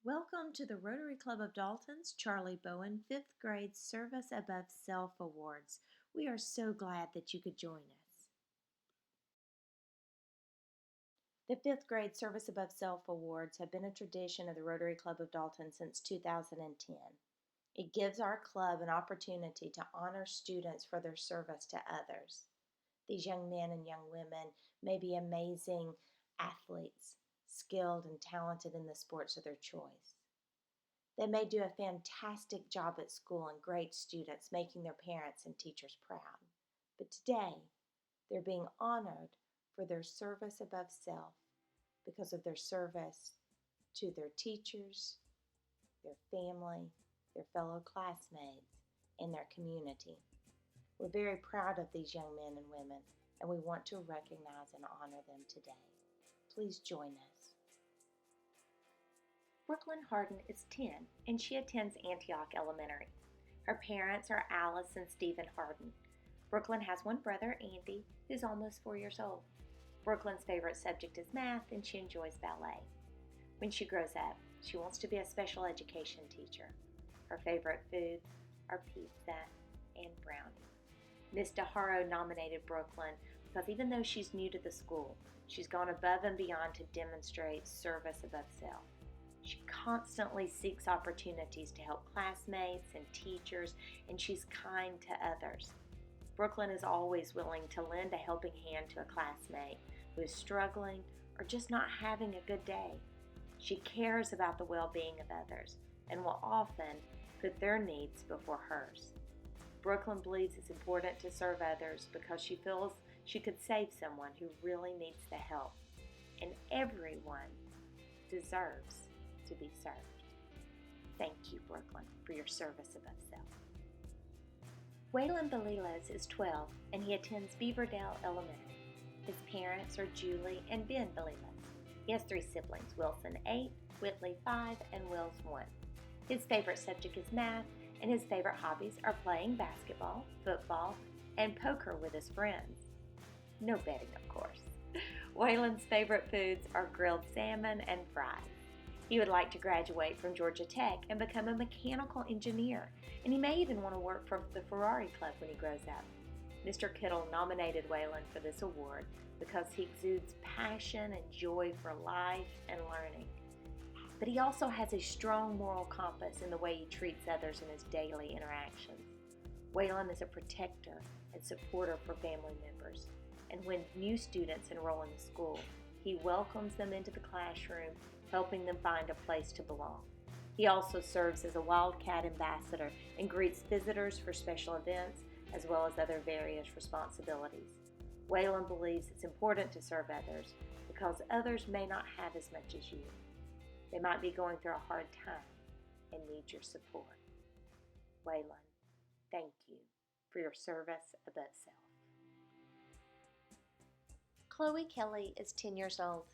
Welcome to the Rotary Club of Dalton's Charlie Bowen 5th Grade Service Above Self Awards. We are so glad that you could join us. The 5th Grade Service Above Self Awards have been a tradition of the Rotary Club of Dalton since 2010. It gives our club an opportunity to honor students for their service to others. These young men and young women may be amazing athletes, skilled and talented in the sports of their choice. They may do a fantastic job at school and great students, making their parents and teachers proud. But today, they're being honored for their service above self because of their service to their teachers, their family, their fellow classmates, and their community. We're very proud of these young men and women, and we want to recognize and honor them today. Please join us. Brooklyn Harden is 10, and she attends Antioch Elementary. Her parents are Alice and Stephen Harden. Brooklyn has one brother, Andy, who's almost 4 years old. Brooklyn's favorite subject is math, and she enjoys ballet. When she grows up, she wants to be a special education teacher. Her favorite foods are pizza and brownies. Ms. DeHaro nominated Brooklyn because even though she's new to the school, she's gone above and beyond to demonstrate service above self. She constantly seeks opportunities to help classmates and teachers, and she's kind to others. Brooklyn is always willing to lend a helping hand to a classmate who is struggling or just not having a good day. She cares about the well-being of others and will often put their needs before hers. Brooklyn believes it's important to serve others because she feels she could save someone who really needs the help, and everyone deserves to be served. Thank you, Brooklyn, for your service above self. Waylon Belilas is 12, and he attends Beaverdale Elementary. His parents are Julie and Ben Belilas. He has 3 siblings, Wilson 8, Whitley 5, and Wills 1. His favorite subject is math, and his favorite hobbies are playing basketball, football, and poker with his friends. No betting, of course. Waylon's favorite foods are grilled salmon and fries. He would like to graduate from Georgia Tech and become a mechanical engineer, and he may even want to work for the Rotary Club when he grows up. Mr. Kittle nominated Waylon for this award because he exudes passion and joy for life and learning. But he also has a strong moral compass in the way he treats others in his daily interactions. Waylon is a protector and supporter for family members, and when new students enroll in the school, he welcomes them into the classroom, helping them find a place to belong. He also serves as a Wildcat ambassador and greets visitors for special events, as well as other various responsibilities. Waylon believes it's important to serve others because others may not have as much as you. They might be going through a hard time and need your support. Waylon, thank you for your service above self. Chloe Kelly is 10 years old,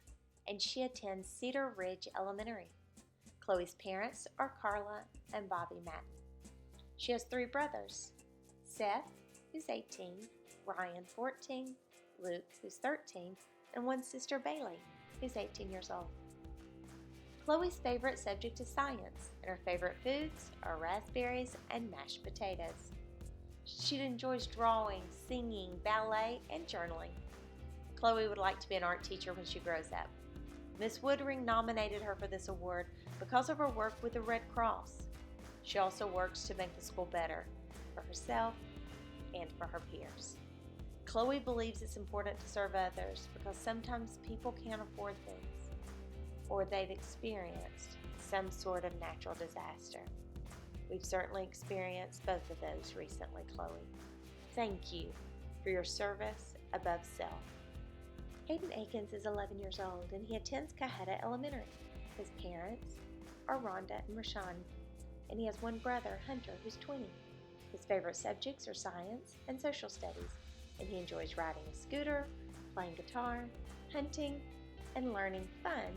and she attends Cedar Ridge Elementary. Chloe's parents are Carla and Bobby Matt. She has 3 brothers, Seth, who's 18, Ryan, 14, Luke, who's 13, and one sister, Bailey, who's 18 years old. Chloe's favorite subject is science, and her favorite foods are raspberries and mashed potatoes. She enjoys drawing, singing, ballet, and journaling. Chloe would like to be an art teacher when she grows up. Miss Woodring nominated her for this award because of her work with the Red Cross. She also works to make the school better for herself and for her peers. Chloe believes it's important to serve others because sometimes people can't afford things, or they've experienced some sort of natural disaster. We've certainly experienced both of those recently, Chloe. Thank you for your service above self. Hayden Akins is 11 years old, and he attends Caheta Elementary. His parents are Rhonda and Rashawn, and he has one brother, Hunter, who's 20. His favorite subjects are science and social studies, and he enjoys riding a scooter, playing guitar, hunting, and learning fun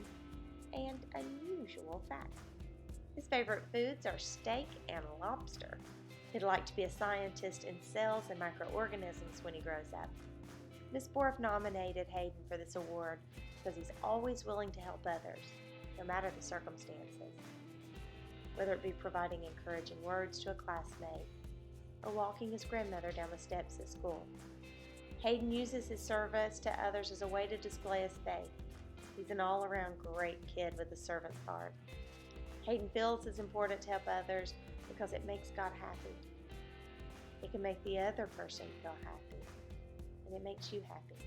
and unusual facts. His favorite foods are steak and lobster. He'd like to be a scientist in cells and microorganisms when he grows up. Ms. Borf nominated Hayden for this award because he's always willing to help others, no matter the circumstances. whether it be providing encouraging words to a classmate or walking his grandmother down the steps at school. Hayden uses his service to others as a way to display his faith. He's an all-around great kid with a servant's heart. Hayden feels it's important to help others because it makes God happy. It can make the other person feel happy, and it makes you happy.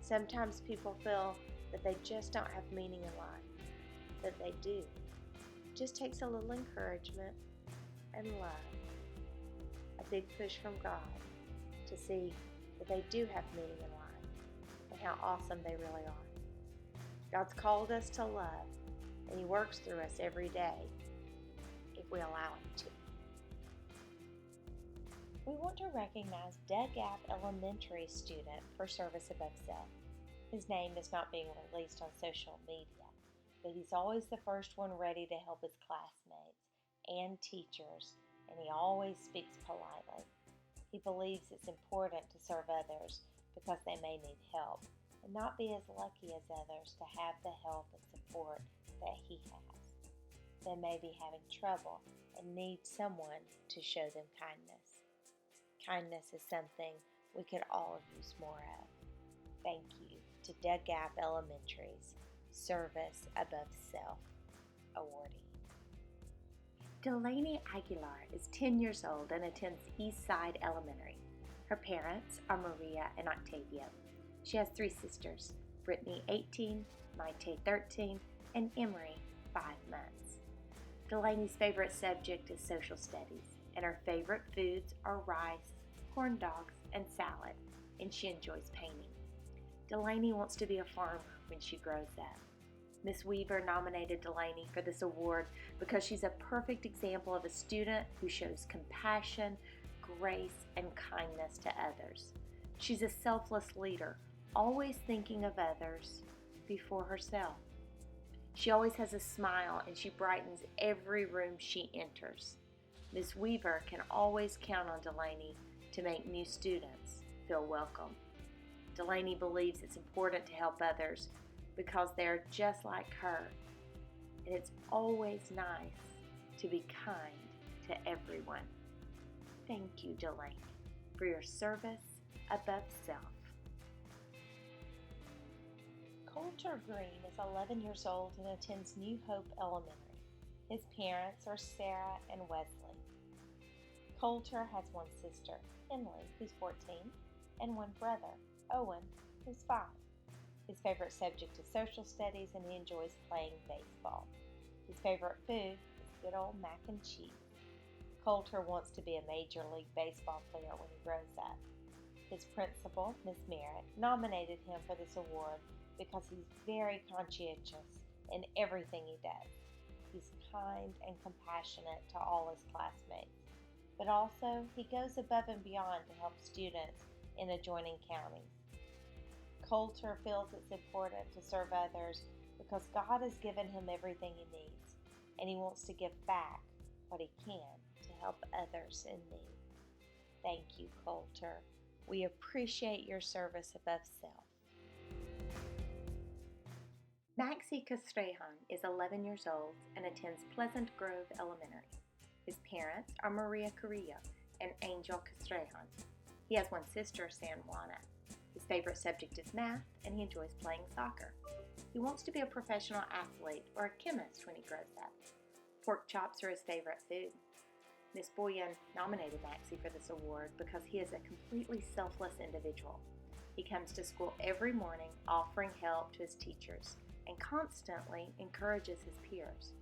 Sometimes people feel that they just don't have meaning in life, but they do. It just takes a little encouragement and love, a big push from God to see that they do have meaning in life and how awesome they really are. God's called us to love, and He works through us every day if we allow Him to. We want to recognize Doug Gap Elementary student for Service Above Self. His name is not being released on social media, but he's always the first one ready to help his classmates and teachers, and he always speaks politely. He believes it's important to serve others because they may need help and not be as lucky as others to have the help and support that he has. They may be having trouble and need someone to show them kindness. Kindness is something we could all use more of. Thank you to Doug Gap Elementary's Service Above Self awardee. Delaney Aguilar is 10 years old and attends Eastside Elementary. Her parents are Maria and Octavio. She has 3 sisters, Brittany 18, Maite 13, and Emery 5 months. Delaney's favorite subject is social studies, and her favorite foods are rice, corn dogs, and salad, and she enjoys painting. Delaney wants to be a farmer when she grows up. Miss Weaver nominated Delaney for this award because she's a perfect example of a student who shows compassion, grace, and kindness to others. She's a selfless leader, always thinking of others before herself. She always has a smile and she brightens every room she enters. Miss Weaver can always count on Delaney to make new students feel welcome. Delaney believes it's important to help others because they're just like her, and it's always nice to be kind to everyone. Thank you, Delaney, for your service above self. Coulter Green is 11 years old and attends New Hope Elementary. His parents are Sarah and Wesley. Coulter has one sister, Emily, who's 14, and one brother, Owen, who's 5. His favorite subject is social studies, and he enjoys playing baseball. His favorite food is good old mac and cheese. Coulter wants to be a Major League Baseball player when he grows up. His principal, Miss Merritt, nominated him for this award because he's very conscientious in everything he does. He's kind and compassionate to all his classmates, but also he goes above and beyond to help students in adjoining counties. Coulter feels it's important to serve others because God has given him everything he needs, and he wants to give back what he can to help others in need. Thank you, Coulter. We appreciate your service above self. Maxie Castrejan is 11 years old and attends Pleasant Grove Elementary. His parents are Maria Carrillo and Angel Castrejan. He has one sister, San Juana. His favorite subject is math, and he enjoys playing soccer. He wants to be a professional athlete or a chemist when he grows up. Pork chops are his favorite food. Miss Bowen nominated Maxie for this award because he is a completely selfless individual. He comes to school every morning offering help to his teachers and constantly encourages his peers.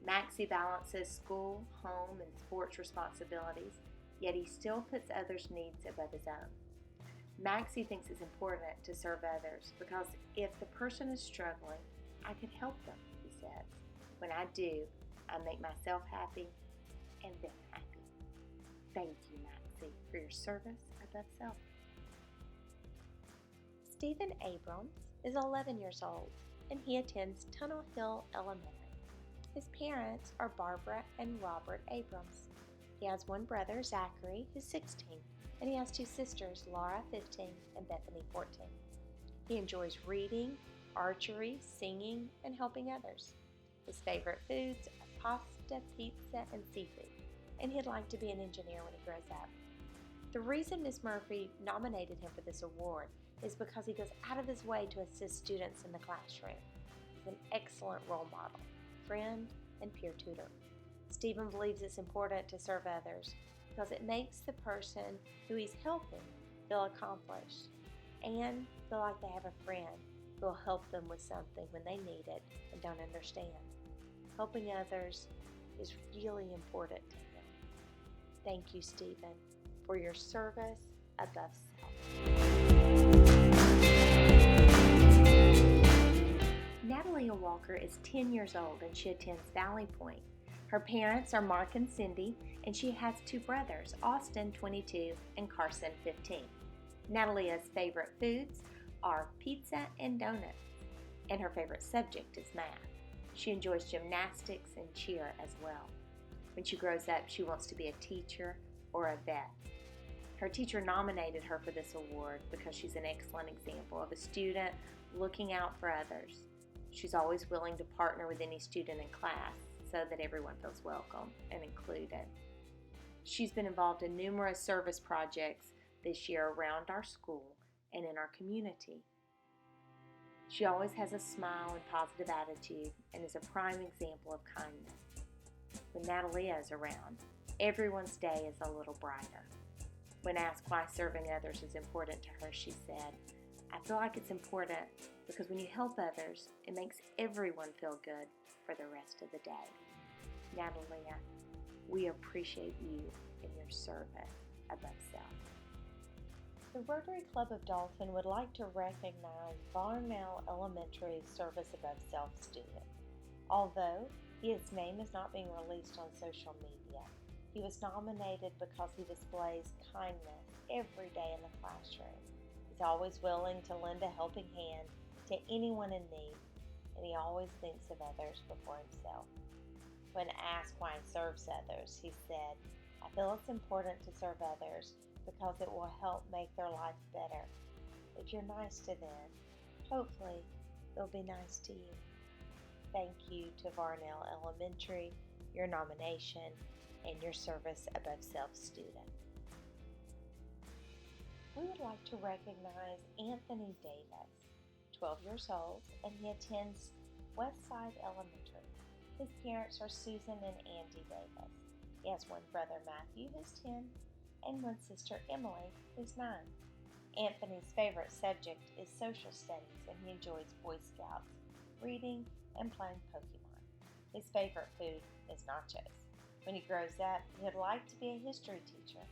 Maxie balances school, home, and sports responsibilities, yet he still puts others' needs above his own. Maxie thinks it's important to serve others because if the person is struggling, I can help them, he says. When I do, I make myself happy and them happy. Thank you, Maxie, for your service above self. Stephen Abrams is 11 years old and he attends Tunnel Hill Elementary. His parents are Barbara and Robert Abrams. He has one brother, Zachary, who's 16, and he has 2 sisters, Laura, 15, and Bethany, 14. He enjoys reading, archery, singing, and helping others. His favorite foods are pasta, pasta, pizza, and seafood, and he'd like to be an engineer when he grows up. The reason Ms. Murphy nominated him for this award is because he goes out of his way to assist students in the classroom. He's an excellent role model, friend, and peer tutor. Stephen believes it's important to serve others because it makes the person who he's helping feel accomplished and feel like they have a friend who will help them with something when they need it and don't understand. Helping others is really important to him. Thank you, Stephen, for your service above self. Natalia Walker is 10 years old and she attends Valley Point. Her parents are Mark and Cindy, and she has two brothers, Austin, 22, and Carson, 15. Natalia's favorite foods are pizza and donuts, and her favorite subject is math. She enjoys gymnastics and cheer as well. When she grows up, she wants to be a teacher or a vet. Her teacher nominated her for this award because she's an excellent example of a student looking out for others. She's always willing to partner with any student in class so that everyone feels welcome and included. She's been involved in numerous service projects this year around our school and in our community. She always has a smile and positive attitude and is a prime example of kindness. When Natalia is around, everyone's day is a little brighter. When asked why serving others is important to her, she said, "I feel like it's important because when you help others, it makes everyone feel good for the rest of the day." Natalia, we appreciate you and your service above self. The Rotary Club of Dalton would like to recognize Varnell Elementary Service Above Self student. Although his name is not being released on social media, he was nominated because he displays kindness every day in the classroom. He's always willing to lend a helping hand to anyone in need, and he always thinks of others before himself. When asked why he serves others, he said, "I feel it's important to serve others because it will help make their life better. If you're nice to them, hopefully they'll be nice to you." Thank you to Varnell Elementary, your nomination, and your service above self student. We would like to recognize Anthony Davis, 12 years old, and he attends Westside Elementary. His parents are Susan and Andy Davis. He has one brother, Matthew, who's 10, and one sister, Emily, who's 9. Anthony's favorite subject is social studies, and he enjoys Boy Scouts, reading, and playing Pokemon. His favorite food is nachos. When he grows up, he'd like to be a history teacher.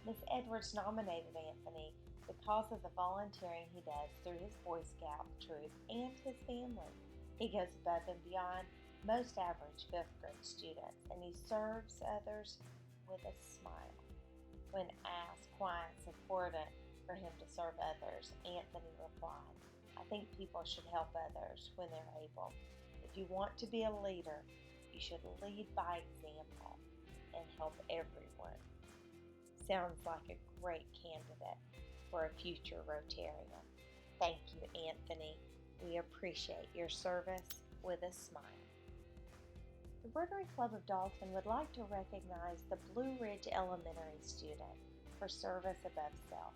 Miss Edwards nominated Anthony because of the volunteering he does through his Boy Scout troop and his family. He goes above and beyond most average 5th grade students, and he serves others with a smile. When asked why it's important for him to serve others, Anthony replied, "I think people should help others when they're able. If you want to be a leader, you should lead by example and help everyone." Sounds like a great candidate for a future Rotarian. Thank you, Anthony. We appreciate your service with a smile. The Rotary Club of Dalton would like to recognize the Blue Ridge Elementary student for service above self.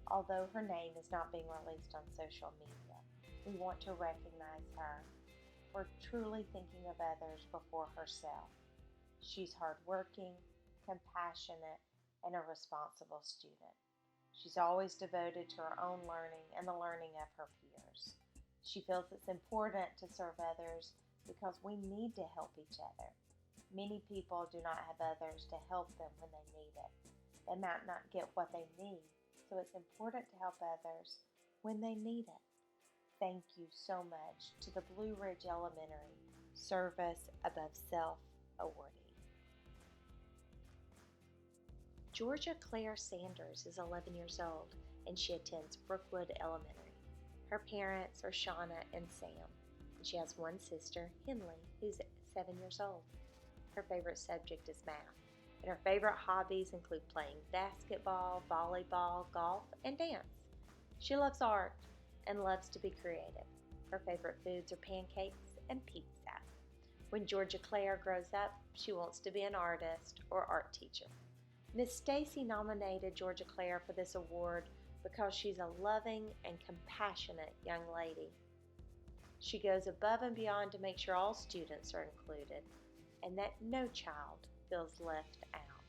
Although her name is not being released on social media, we want to recognize her for truly thinking of others before herself. She's hardworking, compassionate, and a responsible student. She's always devoted to her own learning and the learning of her peers. She feels it's important to serve others because we need to help each other. Many people do not have others to help them when they need it. They might not get what they need, so it's important to help others when they need it. Thank you so much to the Blue Ridge Elementary Service Above Self awardee. Georgia Claire Sanders is 11 years old and she attends Brookwood Elementary. Her parents are Shauna and Sam, and she has one sister, Henley, who's 7 years old. Her favorite subject is math, and her favorite hobbies include playing basketball, volleyball, golf, and dance. She loves art and loves to be creative. Her favorite foods are pancakes and pizza. When Georgia Claire grows up, she wants to be an artist or art teacher. Miss Stacy nominated Georgia Claire for this award because she's a loving and compassionate young lady. She goes above and beyond to make sure all students are included and that no child feels left out.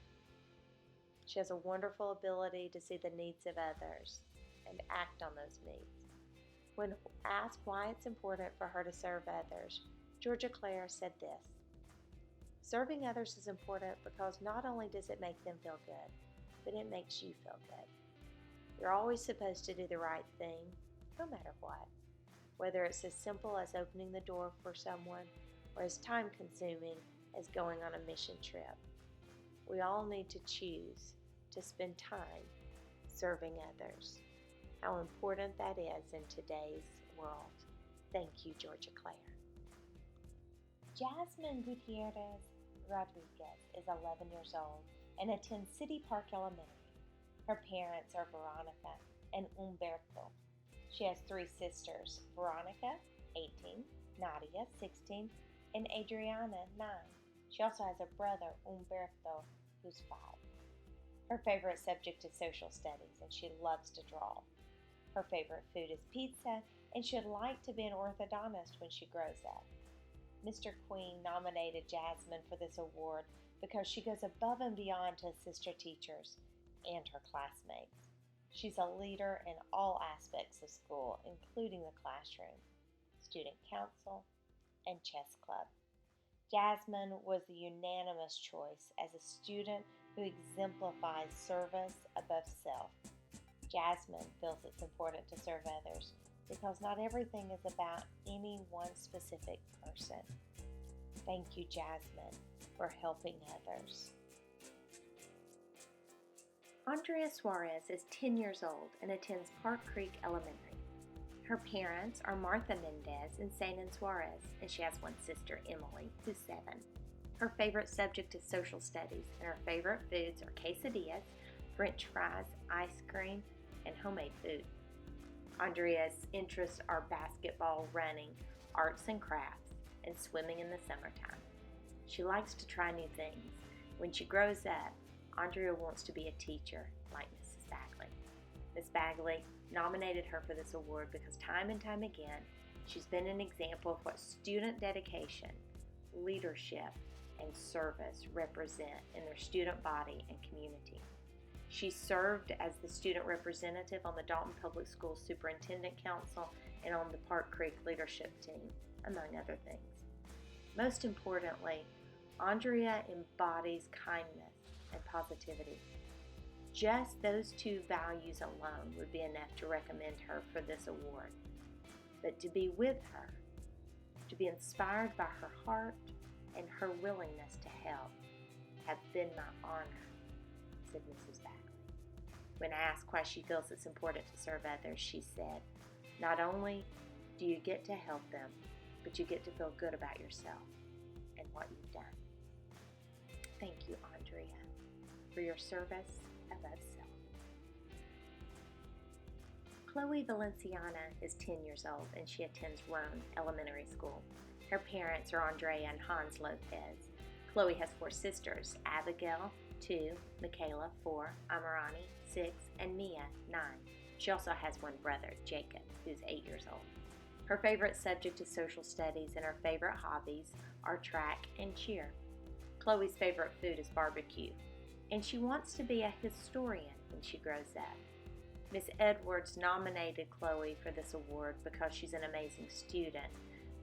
She has a wonderful ability to see the needs of others and act on those needs. When asked why it's important for her to serve others, Georgia Claire said this: "Serving others is important because not only does it make them feel good, but it makes you feel good. You're always supposed to do the right thing, no matter what, whether it's as simple as opening the door for someone or as time-consuming as going on a mission trip. We all need to choose to spend time serving others." How important that is in today's world. Thank you, Georgia Claire. Jasmine Gutierrez Rodriguez is 11 years old and attends City Park Elementary. Her parents are Veronica and Humberto. She has 3 sisters: Veronica, 18, Nadia, 16, and Adriana, 9. She also has a brother, Humberto, who's 5. Her favorite subject is social studies, and she loves to draw. Her favorite food is pizza, and she'd like to be an orthodontist when she grows up. Mr. Queen nominated Jasmine for this award because she goes above and beyond to assist her teachers and her classmates. She's a leader in all aspects of school, including the classroom, student council, and chess club. Jasmine was the unanimous choice as a student who exemplifies service above self. Jasmine feels it's important to serve others because not everything is about any one specific person. Thank you, Jasmine, for helping others. Andrea Suarez is 10 years old and attends Park Creek Elementary. Her parents are Martha Mendez and Sanan Suarez, and she has one sister, Emily, who's 7. Her favorite subject is social studies, and her favorite foods are quesadillas, French fries, ice cream, and homemade food. Andrea's interests are basketball, running, arts and crafts, and swimming in the summertime. She likes to try new things. When she grows up, Andrea wants to be a teacher like Mrs. Bagley. Ms. Bagley nominated her for this award because time and time again, she's been an example of what student dedication, leadership, and service represent in their student body and community. She served as the student representative on the Dalton Public Schools Superintendent Council and on the Park Creek leadership team, among other things. Most importantly, Andrea embodies kindness and positivity. Just those 2 values alone would be enough to recommend her for this award. But to be with her, to be inspired by her heart and her willingness to help, have been my honor, said Mrs. Bagley. When asked why she feels it's important to serve others, she said, "Not only do you get to help them, but you get to feel good about yourself and what you've done." Thank you, Andrea, for your service above self. Chloe Valenciana is 10 years old and she attends Roan Elementary School. Her parents are Andrea and Hans Lopez. Chloe has 4 sisters: Abigail, 2, Michaela, 4, Amirani, 6, and Mia, 9. She also has one brother, Jacob, who's 8 years old. Her favorite subject is social studies, and her favorite hobbies are track and cheer. Chloe's favorite food is barbecue, and she wants to be a historian when she grows up. Miss Edwards nominated Chloe for this award because she's an amazing student,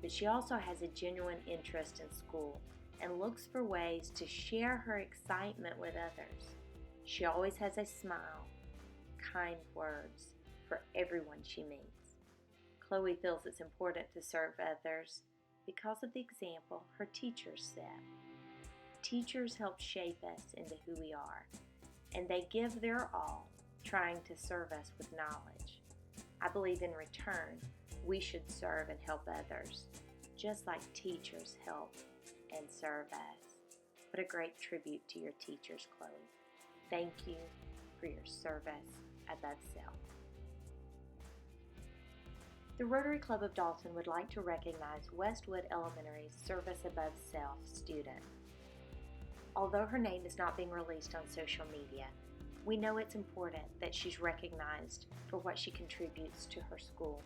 but she also has a genuine interest in school and looks for ways to share her excitement with others. She always has a smile, kind words for everyone she meets. Chloe feels it's important to serve others because of the example her teachers set. Teachers help shape us into who we are, and they give their all trying to serve us with knowledge. I believe in return, we should serve and help others, just like teachers help and serve us. What a great tribute to your teachers, Chloe. Thank you for your service above self. The Rotary Club of Dalton would like to recognize Westwood Elementary's Service Above Self student. Although her name is not being released on social media, we know it's important that she's recognized for what she contributes to her school.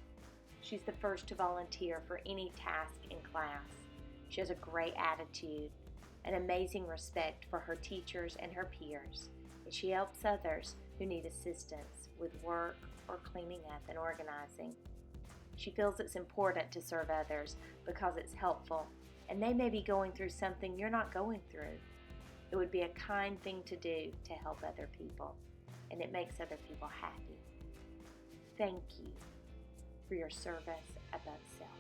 She's the first to volunteer for any task in class. She has a great attitude, an amazing respect for her teachers and her peers, and she helps others who need assistance with work or cleaning up and organizing. She feels it's important to serve others because it's helpful, and they may be going through something you're not going through. It would be a kind thing to do to help other people, and it makes other people happy. Thank you for your service above self.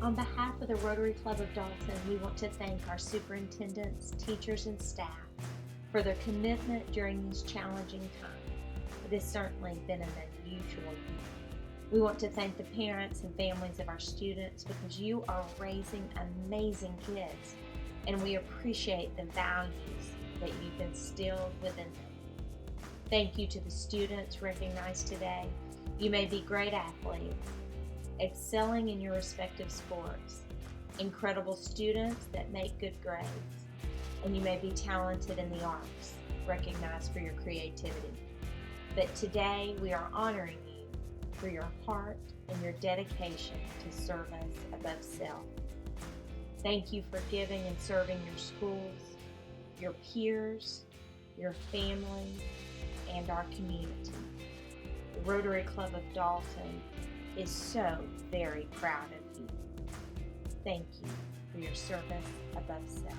On behalf of the Rotary Club of Dalton, we want to thank our superintendents, teachers, and staff for their commitment during these challenging times. It has certainly been an unusual year. We want to thank the parents and families of our students because you are raising amazing kids, and we appreciate the values that you've instilled within them. Thank you to the students recognized today. You may be great athletes, excelling in your respective sports, incredible students that make good grades, and you may be talented in the arts, recognized for your creativity. But today we are honoring you for your heart and your dedication to service above self. Thank you for giving and serving your schools, your peers, your family, and our community. The Rotary Club of Dalton is so very proud of you. Thank you for your service above self.